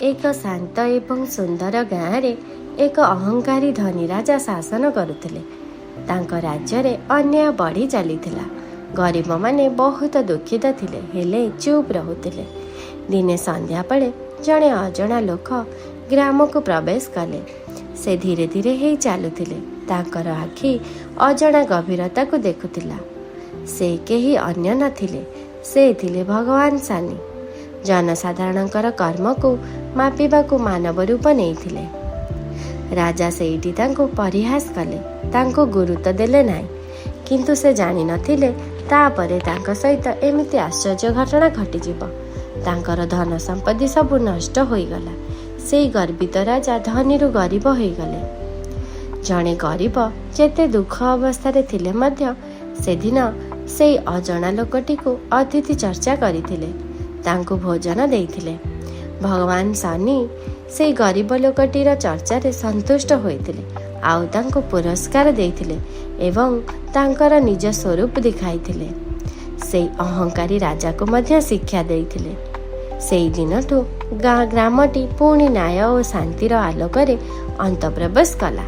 ଏକ ଶାନ୍ତ ଏବଂ ସୁନ୍ଦର ଗାଁରେ ଏକ ଅହଙ୍କାରୀ ଧନୀ ରାଜା ଶାସନ କରୁଥିଲେ। ତାଙ୍କ ରାଜ୍ୟରେ ଅନ୍ୟାୟ ବଢ଼ି ଚାଲିଥିଲା। ଗରିବମାନେ ବହୁତ ଦୁଃଖିତ ଥିଲେ, ହେଲେ ଚୁପ୍ ରହୁଥିଲେ। ଦିନେ ସନ୍ଧ୍ୟା ବେଳେ ଜଣେ ଅଜଣା ଲୋକ ଗ୍ରାମକୁ ପ୍ରବେଶ କଲେ। ସେ ଧୀରେ ଧୀରେ ହେଇ ଚାଲୁଥିଲେ। ତାଙ୍କର ଆଖି ଅଜଣା ଗଭୀରତାକୁ ଦେଖୁଥିଲା। ସେ କେହି ଅନ୍ୟ ନଥିଲେ, ସେ ଥିଲେ ଭଗବାନ ସାନି। ଜନସାଧାରଣଙ୍କର କର୍ମକୁ ମାପିବାକୁ ମାନବ ରୂପ ନେଇଥିଲେ। ରାଜା ସେଇଠି ତାଙ୍କୁ ପରିହାସ କଲେ, ତାଙ୍କୁ ଗୁରୁତ୍ୱ ଦେଲେ ନାହିଁ। କିନ୍ତୁ ସେ ଜାଣିନଥିଲେ ତାପରେ ତାଙ୍କ ସହିତ ଏମିତି ଆଶ୍ଚର୍ଯ୍ୟ ଘଟଣା ଘଟିଯିବ। ତାଙ୍କର ଧନ ସମ୍ପତ୍ତି ସବୁ ନଷ୍ଟ ହୋଇଗଲା। ସେଇ ଗର୍ବିତ ରାଜା ଧନୀରୁ ଗରିବ ହୋଇଗଲେ। ଜଣେ ଗରିବ ଯେତେ ଦୁଃଖ ଅବସ୍ଥାରେ ଥିଲେ ମଧ୍ୟ ସେଦିନ ସେଇ ଅଜଣା ଲୋକଟିକୁ ଅତିଥି ଚର୍ଚ୍ଚା କରିଥିଲେ, ତାଙ୍କୁ ଭୋଜନ ଦେଇଥିଲେ। ଭଗବାନ ଶନି ସେଇ ଗରିବ ଲୋକଟିର ଚର୍ଚ୍ଚାରେ ସନ୍ତୁଷ୍ଟ ହୋଇଥିଲେ, ଆଉ ତାଙ୍କୁ ପୁରସ୍କାର ଦେଇଥିଲେ ଏବଂ ତାଙ୍କର ନିଜ ସ୍ୱରୂପ ଦେଖାଇଥିଲେ। ସେଇ ଅହଙ୍କାରୀ ରାଜାକୁ ମଧ୍ୟ ଶିକ୍ଷା ଦେଇଥିଲେ। ସେଇ ଦିନଠୁ ଗ୍ରାମଟି ପୁଣି ନ୍ୟାୟ ଓ ଶାନ୍ତିର ଆଲୋକରେ ଅନ୍ତଃପ୍ରବେଶ କଲା।